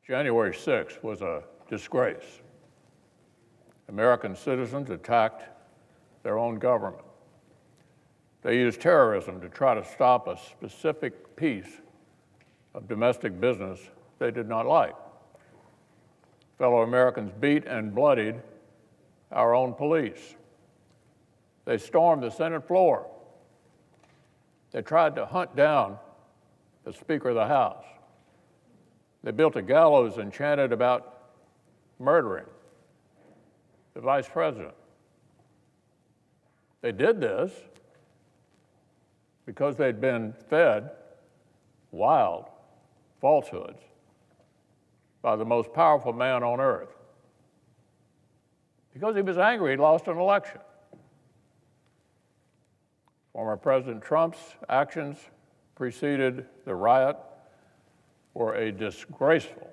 January 6th was a disgrace. American citizens attacked their own government. They used terrorism to try to stop a specific piece of domestic business they did not like. Fellow Americans beat and bloodied our own police. They stormed the Senate floor. They tried to hunt down the Speaker of the House. They built a gallows and chanted about murdering the Vice President. They did this because they'd been fed wild falsehoods by the most powerful man on earth. Because he was angry he'd lost an election. Former President Trump's actions preceded the riot were a disgraceful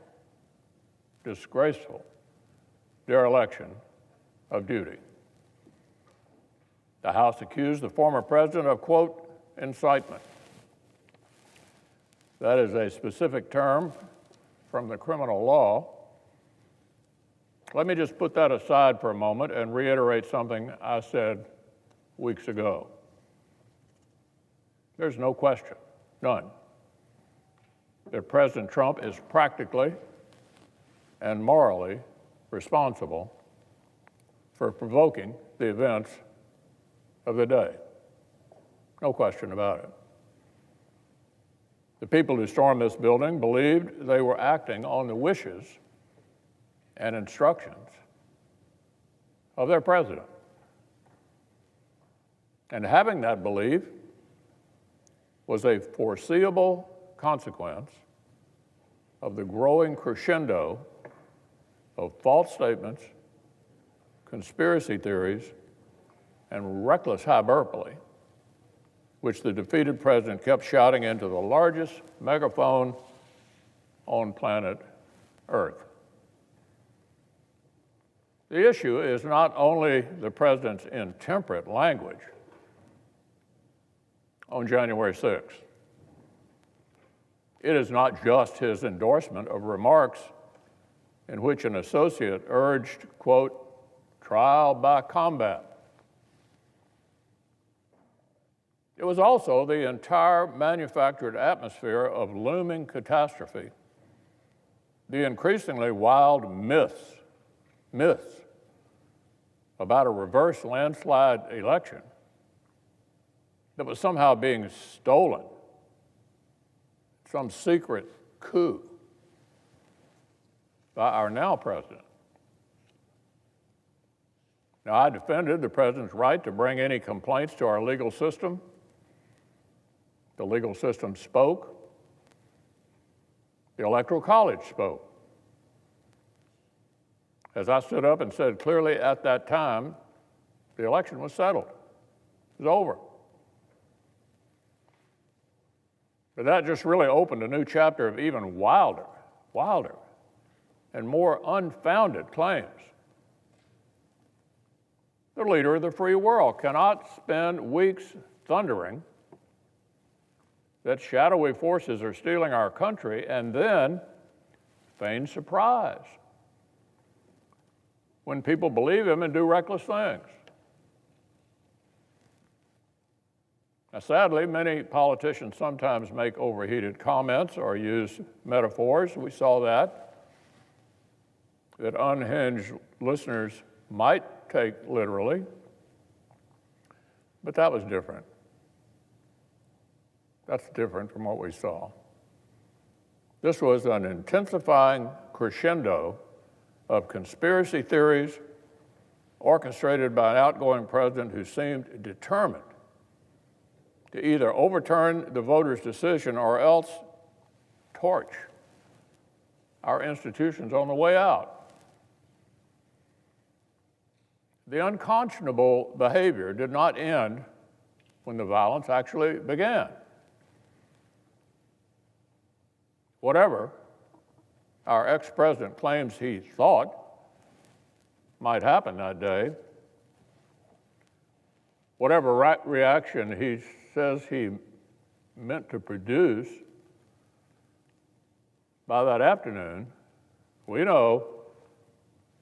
dereliction of duty. The House accused the former president of, quote, incitement. That is a specific term from the criminal law. Let me just put that aside for a moment and reiterate something I said weeks ago. There's no question, none, that President Trump is practically and morally responsible for provoking the events of the day. No question about it. The people who stormed this building believed they were acting on the wishes and instructions of their president. And having that belief was a foreseeable consequence of the growing crescendo of false statements, conspiracy theories, and reckless hyperbole, which the defeated president kept shouting into the largest megaphone on planet Earth. The issue is not only the president's intemperate language on January 6th. It is not just his endorsement of remarks in which an associate urged, quote, trial by combat. It was also the entire manufactured atmosphere of looming catastrophe, the increasingly wild myths about a reverse landslide election that was somehow being stolen, some secret coup by our now president. Now, I defended the president's right to bring any complaints to our legal system. The legal system spoke. The Electoral College spoke. As I stood up and said clearly at that time, the election was settled. It was over. But that just really opened a new chapter of even wilder, and more unfounded claims. The leader of the free world cannot spend weeks thundering that shadowy forces are stealing our country and then feign surprise when people believe him and do reckless things. Now, sadly, many politicians sometimes make overheated comments or use metaphors. We saw that unhinged listeners might take literally, but that was different. That's different from what we saw. This was an intensifying crescendo of conspiracy theories orchestrated by an outgoing president who seemed determined to either overturn the voters' decision or else torch our institutions on the way out. The unconscionable behavior did not end when the violence actually began. Whatever our ex-president claims he thought might happen that day, whatever reaction he says he meant to produce, by that afternoon, We know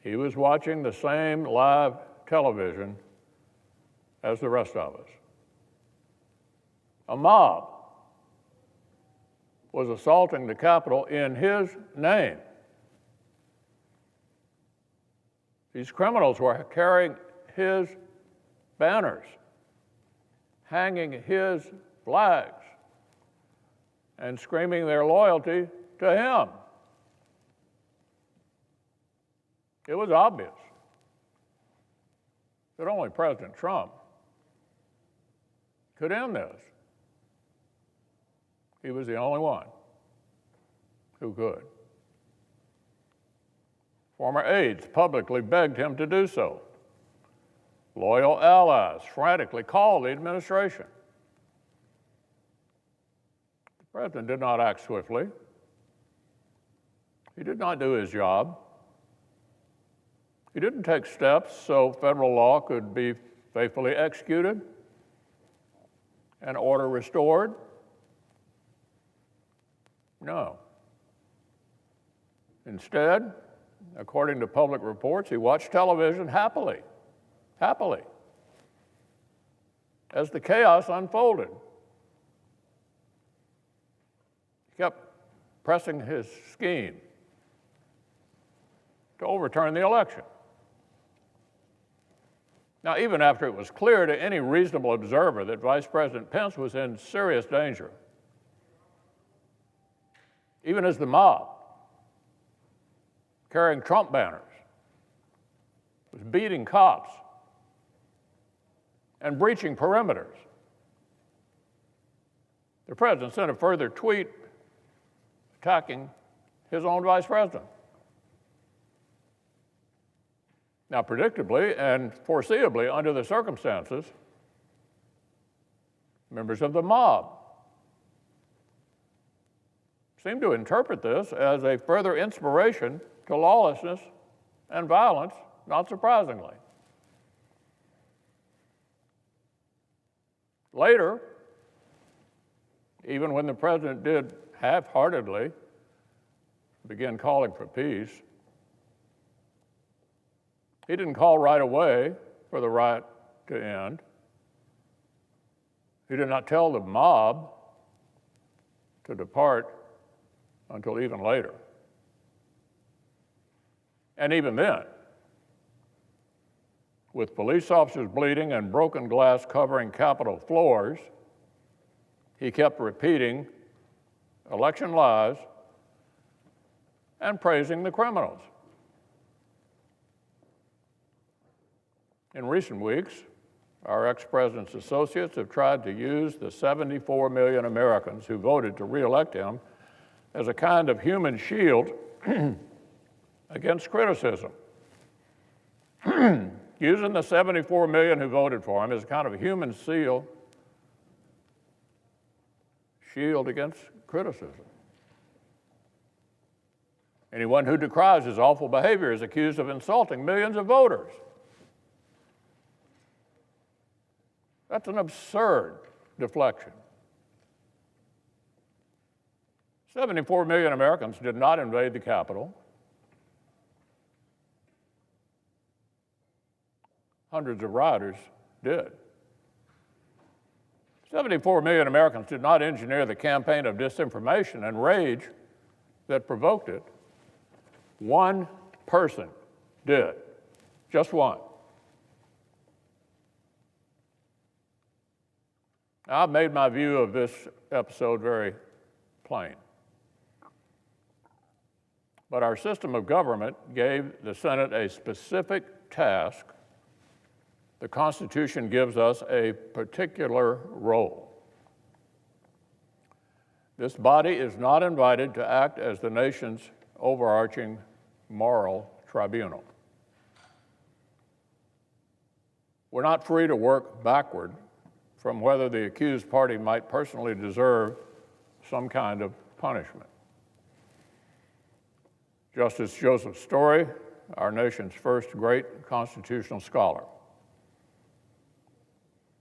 he was watching the same live television as the rest of us. A mob was assaulting the Capitol in his name. These criminals were carrying his banners, hanging his flags, and screaming their loyalty to him. It was obvious that only President Trump could end this. He was the only one who could. Former aides publicly begged him to do so. Loyal allies frantically called the administration. The president did not act swiftly. He did not do his job. He didn't take steps so federal law could be faithfully executed and order restored. No. Instead, according to public reports, he watched television happily, as the chaos unfolded. He kept pressing his scheme to overturn the election. Now, even after it was clear to any reasonable observer that Vice President Pence was in serious danger, even as the mob, carrying Trump banners, was beating cops and breaching perimeters, the president sent a further tweet attacking his own vice president. Now, predictably and foreseeably under the circumstances, members of the mob seem to interpret this as a further inspiration to lawlessness and violence, not surprisingly. Later, even when the president did half-heartedly begin calling for peace, he didn't call right away for the riot to end. He did not tell the mob to depart until even later. And even then, with police officers bleeding and broken glass covering Capitol floors, he kept repeating election lies and praising the criminals. In recent weeks, our ex-president's associates have tried to use the 74 million Americans who voted to re-elect him as a kind of human shield against criticism. Using the 74 million who voted for him as a kind of a human shield against criticism. Anyone who decries his awful behavior is accused of insulting millions of voters. That's an absurd deflection. 74 million Americans did not invade the Capitol. Hundreds of rioters did. 74 million Americans did not engineer the campaign of disinformation and rage that provoked it. One person did, just one. Now, I've made my view of this episode very plain. But our system of government gave the Senate a specific task. The Constitution gives us a particular role. This body is not invited to act as the nation's overarching moral tribunal. We're not free to work backward from whether the accused party might personally deserve some kind of punishment. Justice Joseph Story, our nation's first great constitutional scholar,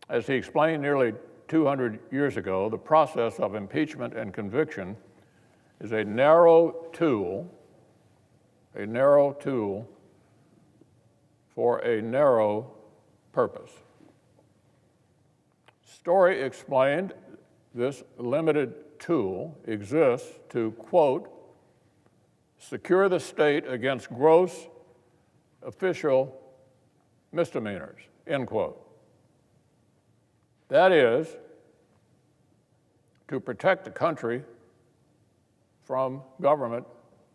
as he explained nearly 200 years ago, the process of impeachment and conviction is a narrow tool a narrow tool for a narrow purpose. Story explained this limited tool exists to, quote, secure the state against gross official misdemeanors, end quote. That is, to protect the country from government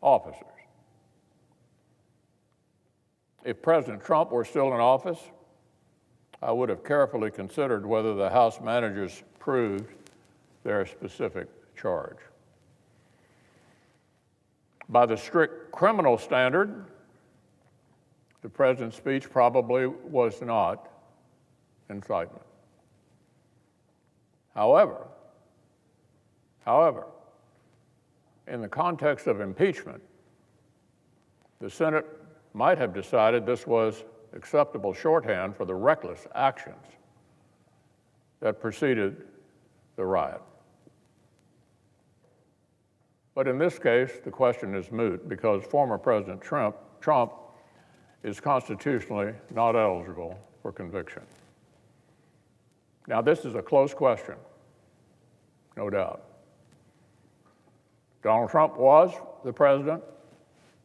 officers. If President Trump were still in office, I would have carefully considered whether the House managers proved their specific charge. By the strict criminal standard, the president's speech probably was not incitement. However, in the context of impeachment, the Senate might have decided this was acceptable shorthand for the reckless actions that preceded the riot. But in this case, the question is moot because former President Trump is constitutionally not eligible for conviction. Now, this is a close question, no doubt. Donald Trump was the president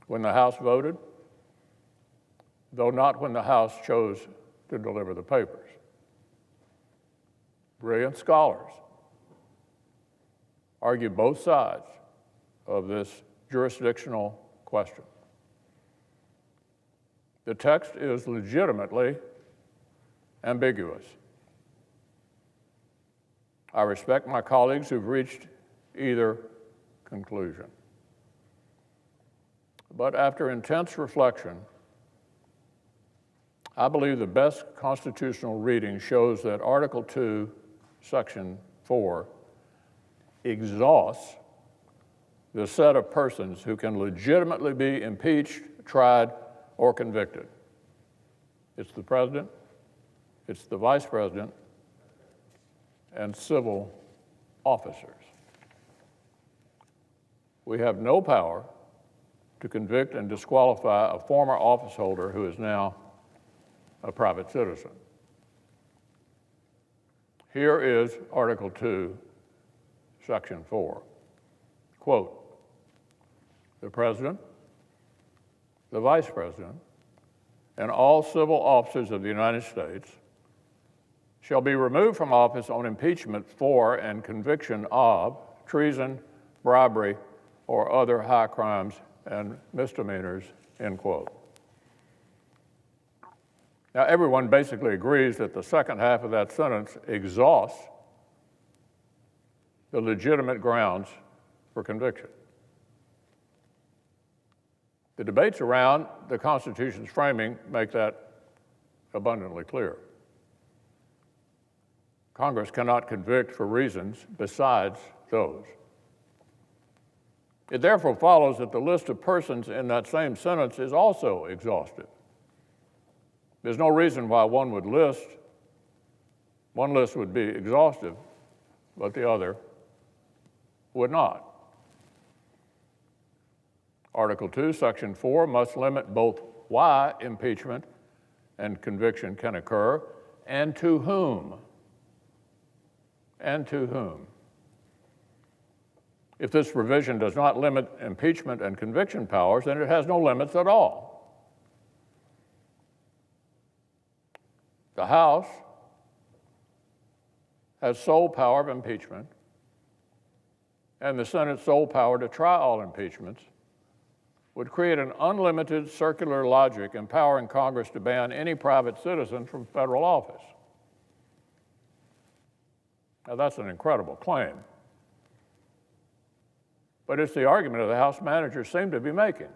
when the House voted, though not when the House chose to deliver the papers. Brilliant scholars argue both sides of this jurisdictional question. The text is legitimately ambiguous. I respect my colleagues who've reached either conclusion. But after intense reflection, I believe the best constitutional reading shows that Article 2, Section 4 exhausts the set of persons who can legitimately be impeached, tried, or convicted. It's the president, it's the vice president, and civil officers. We have no power to convict and disqualify a former office holder who is now a private citizen. Here is Article 2, Section 4. Quote, the president, the vice president, and all civil officers of the United States shall be removed from office on impeachment for and conviction of treason, bribery, or other high crimes and misdemeanors, end quote. Now, everyone basically agrees that the second half of that sentence exhausts the legitimate grounds for conviction. The debates around the Constitution's framing make that abundantly clear. Congress cannot convict for reasons besides those. It therefore follows that the list of persons in that same sentence is also exhaustive. There's no reason why one list would be exhaustive, but the other would not. Article 2, Section 4 must limit both why impeachment and conviction can occur and to whom. And to whom. If this provision does not limit impeachment and conviction powers, then it has no limits at all. The House has sole power of impeachment, and the Senate's sole power to try all impeachments would create an unlimited circular logic empowering Congress to ban any private citizen from federal office. Now, that's an incredible claim. But it's the argument that the House managers seem to be making.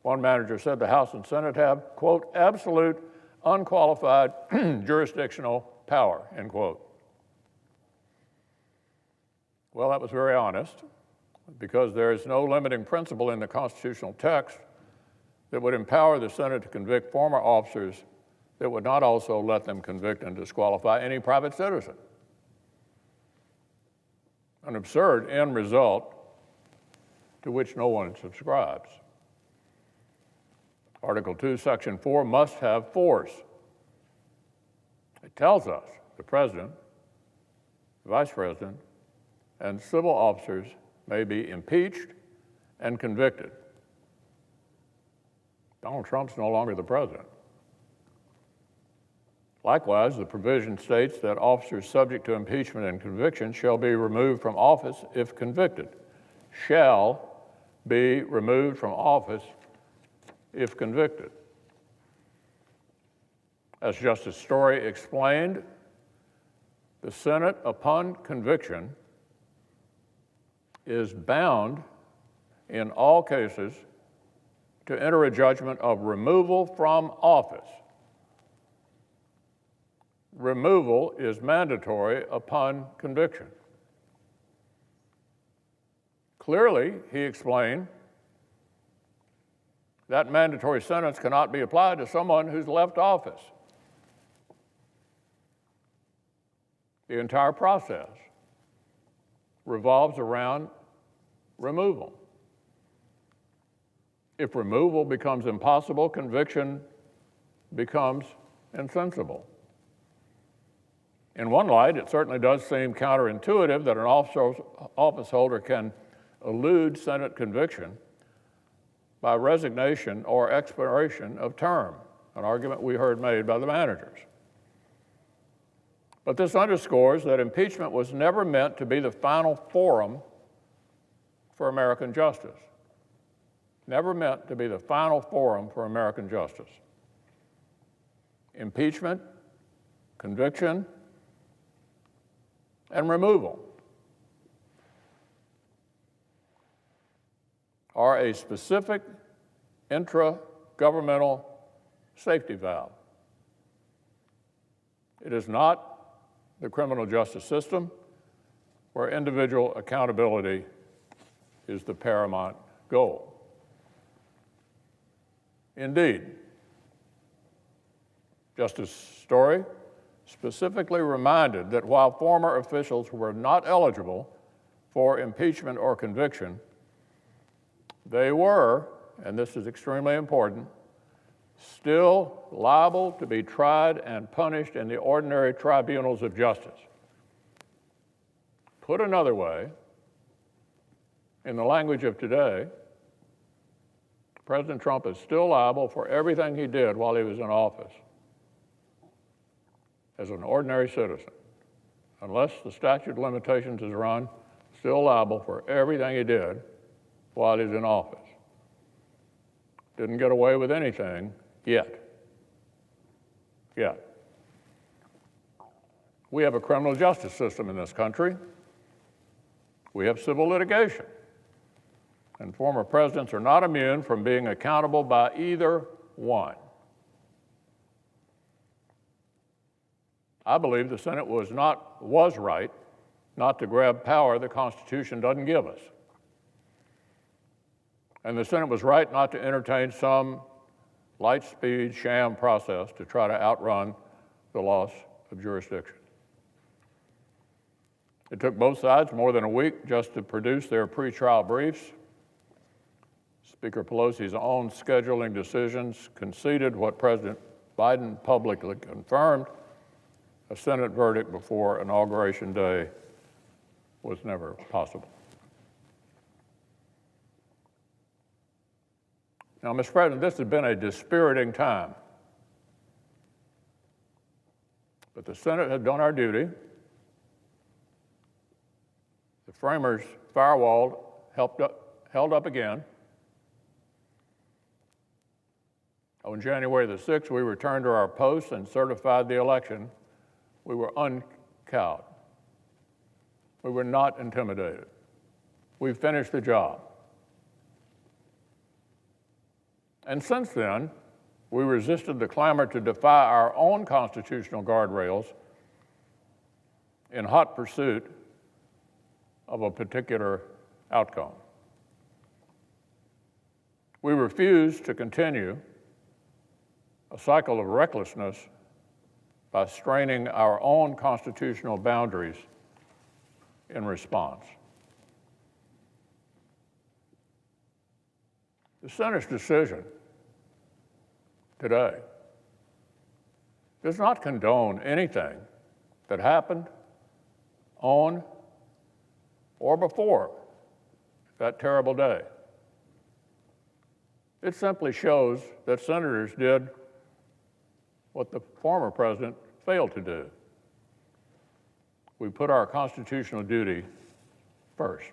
One manager said the House and Senate have, quote, absolute, unqualified jurisdictional power, end quote. Well, that was very honest, because there is no limiting principle in the constitutional text that would empower the Senate to convict former officers that would not also let them convict and disqualify any private citizen. An absurd end result to which no one subscribes. Article 2, Section 4 must have force. It tells us the President, the Vice President, and civil officers may be impeached and convicted. Donald Trump's no longer the President. Likewise, the provision states that officers subject to impeachment and conviction shall be removed from office if convicted. Shall be removed from office if convicted. As Justice Story explained, the Senate, upon conviction, is bound in all cases to enter a judgment of removal from office. Removal is mandatory upon conviction. Clearly, he explained, that mandatory sentence cannot be applied to someone who's left office. The entire process revolves around removal. If removal becomes impossible, conviction becomes insensible. In one light, it certainly does seem counterintuitive that an office holder can elude Senate conviction by resignation or expiration of term, an argument we heard made by the managers. But this underscores that impeachment was never meant to be the final forum for American justice. Never meant to be the final forum for American justice. Impeachment, conviction, and removal are a specific intra-governmental safety valve. It is not the criminal justice system where individual accountability is the paramount goal. Indeed, Justice Story specifically reminded that while former officials were not eligible for impeachment or conviction, they were, and this is extremely important, still liable to be tried and punished in the ordinary tribunals of justice. Put another way, in the language of today, President Trump is still liable for everything he did while he was in office as an ordinary citizen. Unless the statute of limitations is run, still liable for everything he did while he was in office. Didn't get away with anything yet. We have a criminal justice system in this country. We have civil litigation. And former presidents are not immune from being accountable by either one. I believe the Senate was right not to grab power the Constitution doesn't give us. And the Senate was right not to entertain some light-speed sham process to try to outrun the loss of jurisdiction. It took both sides more than a week just to produce their pretrial briefs. Speaker Pelosi's own scheduling decisions conceded what President Biden publicly confirmed: a Senate verdict before Inauguration Day was never possible. Now, Mr. President, this has been a dispiriting time. But the Senate had done our duty. The framers' firewall held up again. On January the 6th, we returned to our posts and certified the election. We were uncowed. We were not intimidated. We finished the job. And since then, we resisted the clamor to defy our own constitutional guardrails in hot pursuit of a particular outcome. We refused to continue a cycle of recklessness by straining our own constitutional boundaries in response. The Senate's decision today does not condone anything that happened on or before that terrible day. It simply shows that senators did what the former president failed to do. We put our constitutional duty first.